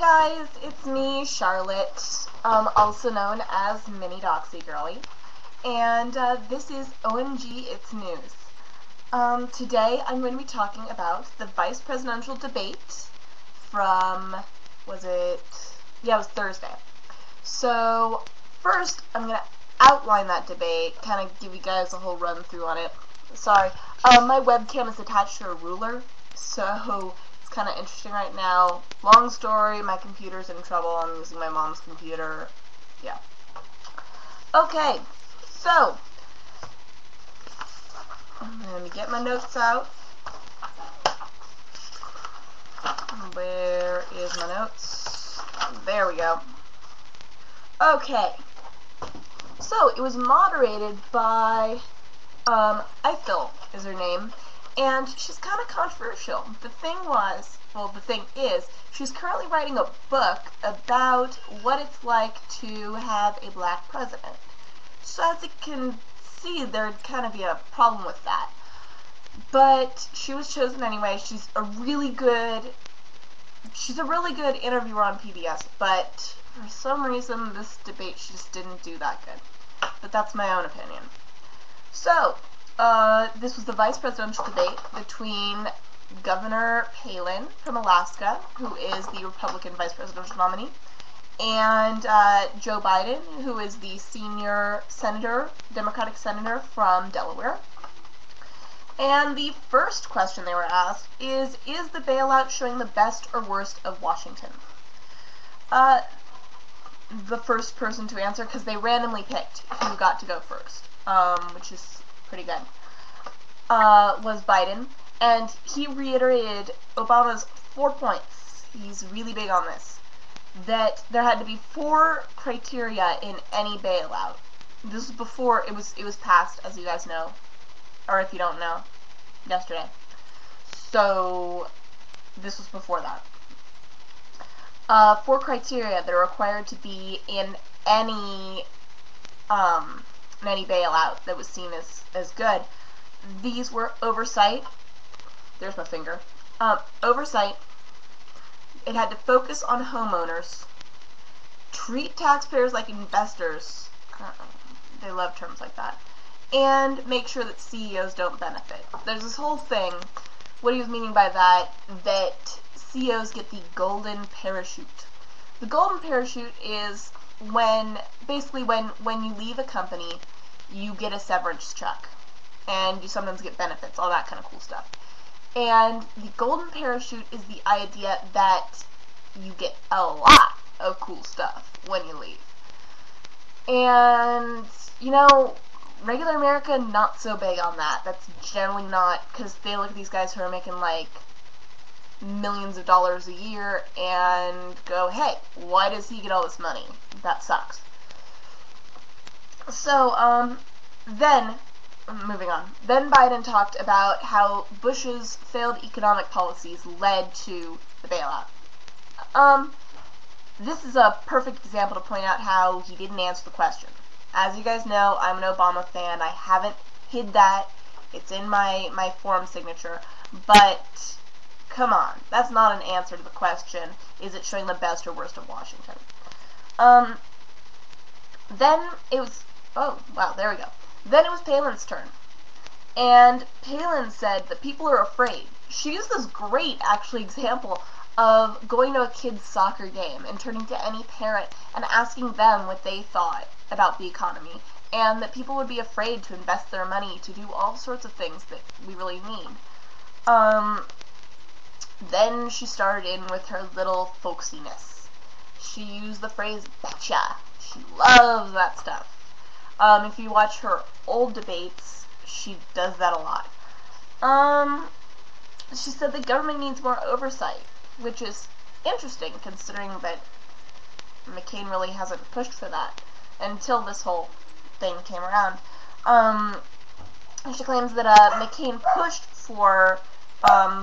guys, it's me, Charlotte, also known as Minidoxigirli, and this is OMG It's News. Today I'm going to be talking about the vice presidential debate from, it was Thursday. So first I'm going to outline that debate, kind of give you guys a whole run through on it. Sorry, my webcam is attached to a ruler, so kind of interesting right now. Long story, my computer's in trouble. I'm using my mom's computer. Yeah. Okay, so let me get my notes out. Where is my notes? There we go. Okay, so it was moderated by Eiffel is her name. And she's kind of controversial. The thing is, she's currently writing a book about what it's like to have a black president. So as you can see, there'd kind of be a problem with that. But she was chosen anyway. She's a really good interviewer on PBS, but for some reason this debate she just didn't do that good. But that's my own opinion. So, this was the vice presidential debate between Governor Palin from Alaska, who is the Republican vice presidential nominee, and Joe Biden, who is the senior senator, Democratic senator from Delaware. And the first question they were asked is the bailout showing the best or worst of Washington? The first person to answer, because they randomly picked who got to go first, which is pretty good, was Biden, and he reiterated Obama's 4 points. He's really big on this, that there had to be 4 criteria in any bailout. This was before it was passed, as you guys know, or if you don't know, yesterday. So this was before that. 4 criteria that are required to be in any bailout that was seen as good. These were oversight. There's my finger. Oversight. It had to focus on homeowners. Treat taxpayers like investors. They love terms like that. And make sure that CEOs don't benefit. There's this whole thing. What he was meaning by that CEOs get the golden parachute. The golden parachute is when you leave a company, you get a severance check, and you sometimes get benefits, all that kind of cool stuff. And the golden parachute is the idea that you get a lot of cool stuff when you leave. And, you know, regular America, not so big on that. That's generally not, because they look at these guys who are making, like, millions of dollars a year and go, hey, why does he get all this money? That sucks. So, then, moving on. Then Biden talked about how Bush's failed economic policies led to the bailout. This is a perfect example to point out how he didn't answer the question. As you guys know, I'm an Obama fan. I haven't hid that. It's in my forum signature. But, come on. That's not an answer to the question. Is it showing the best or worst of Washington? Then it was... Oh, wow, there we go. Then it was Palin's turn. And Palin said that people are afraid. She used this great, actually, example of going to a kid's soccer game and turning to any parent and asking them what they thought about the economy, and that people would be afraid to invest their money to do all sorts of things that we really need. Then she started in with her little folksiness. She used the phrase, betcha. She loves that stuff. If you watch her old debates, she does that a lot. She said the government needs more oversight, which is interesting considering that McCain really hasn't pushed for that until this whole thing came around. She claims that McCain pushed for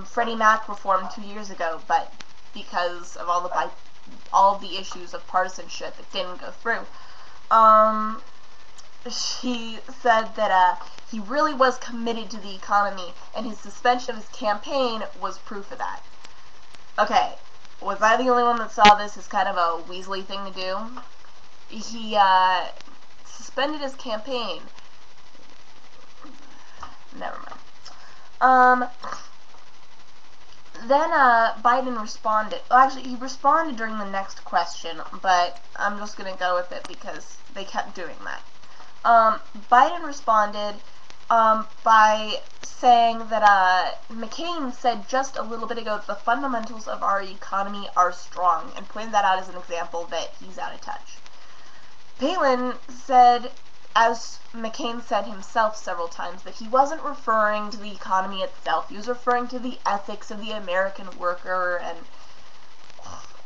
Freddie Mac reform 2 years ago, but because of all of the issues of partisanship, it didn't go through. She said that he really was committed to the economy, and his suspension of his campaign was proof of that. Okay, was I the only one that saw this as kind of a Weasley thing to do? He suspended his campaign. Never mind. Then Biden responded. Well, actually, he responded during the next question, but I'm just going to go with it because they kept doing that. Biden responded by saying that McCain said just a little bit ago that the fundamentals of our economy are strong, and pointed that out as an example that he's out of touch. Palin said, as McCain said himself several times, that he wasn't referring to the economy itself. He was referring to the ethics of the American worker, and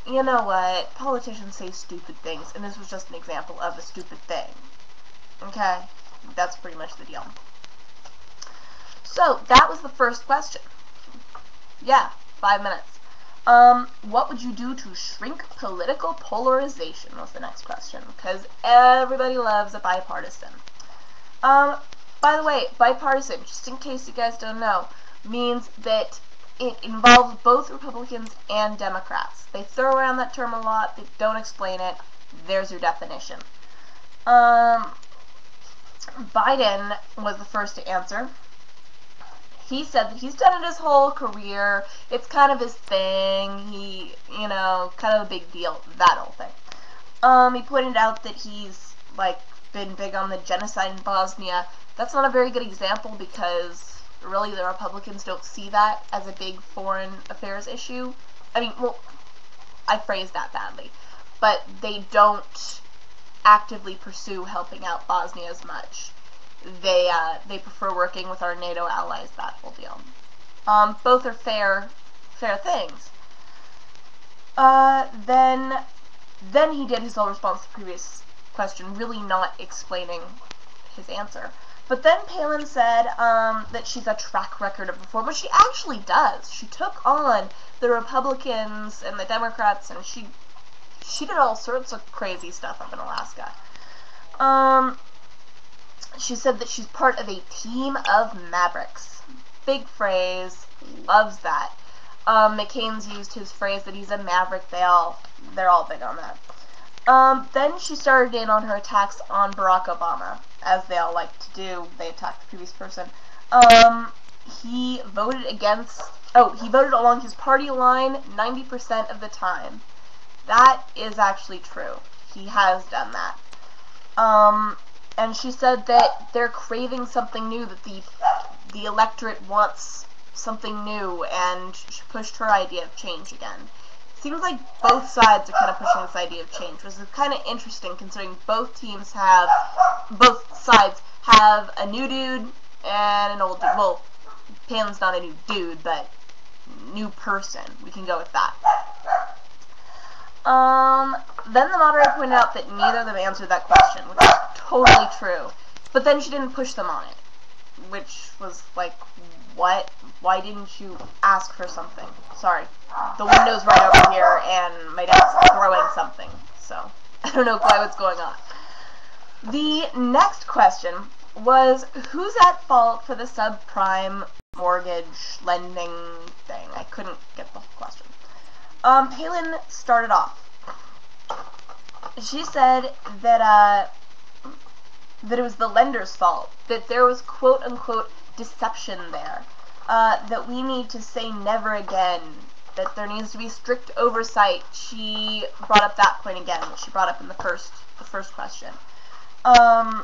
you know what? Politicians say stupid things, and this was just an example of a stupid thing. Okay? That's pretty much the deal. So, that was the first question. Yeah, 5 minutes. What would you do to shrink political polarization was the next question, because everybody loves a bipartisan. By the way, bipartisan, just in case you guys don't know, means that it involves both Republicans and Democrats. They throw around that term a lot, they don't explain it. There's your definition. Biden was the first to answer. He said that he's done it his whole career. It's kind of his thing. He, you know, kind of a big deal. That whole thing. He pointed out that he's, like, been big on the genocide in Bosnia. That's not a very good example because, really, the Republicans don't see that as a big foreign affairs issue. I mean, well, I phrased that badly. But they don't actively pursue helping out Bosnia as much. They prefer working with our NATO allies, that whole deal. Both are fair things. Then he did his whole response to the previous question, really not explaining his answer. But then Palin said that she's a track record of reform, which she actually does. She took on the Republicans and the Democrats, and she did all sorts of crazy stuff up in Alaska. She said that she's part of a team of mavericks. Big phrase. Loves that. McCain's used his phrase that he's a maverick. They're all big on that. Then she started in on her attacks on Barack Obama, as they all like to do. They attack the previous person. He voted along his party line 90% of the time. That is actually true. He has done that. And she said that they're craving something new, that the electorate wants something new, and she pushed her idea of change again. Seems like both sides are kind of pushing this idea of change, which is kind of interesting considering both sides have a new dude and an old dude. Well, Palin's not a new dude, but new person. We can go with that. Then the moderator pointed out that neither of them answered that question, which is totally true. But then she didn't push them on it, which was like, what? Why didn't you ask for something? Sorry, the window's right over here, and my dad's throwing something, so I don't know quite what's going on. The next question was, who's at fault for the subprime mortgage lending thing? I couldn't get the whole question. Palin started off. She said that it was the lender's fault, that there was quote-unquote deception there, that we need to say never again, that there needs to be strict oversight. She brought up that point again, that she brought up in the first question. That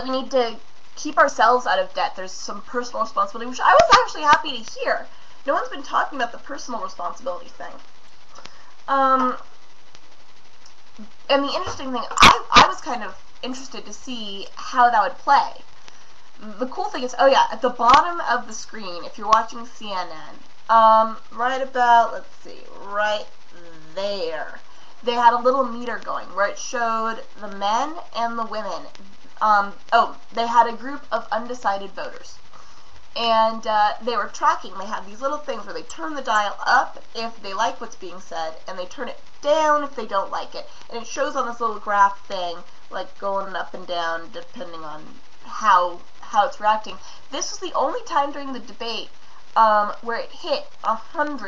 we need to keep ourselves out of debt. There's some personal responsibility, which I was actually happy to hear. No one's been talking about the personal responsibility thing. And the interesting thing, I was kind of interested to see how that would play. The cool thing is, oh yeah, at the bottom of the screen, if you're watching CNN, right about, let's see, right there, they had a little meter going where it showed the men and the women. They had a group of undecided voters. And they were tracking. They had these little things where they turn the dial up if they like what's being said, and they turn it down if they don't like it. And it shows on this little graph thing, like going up and down depending on how it's reacting. This was the only time during the debate where it hit 100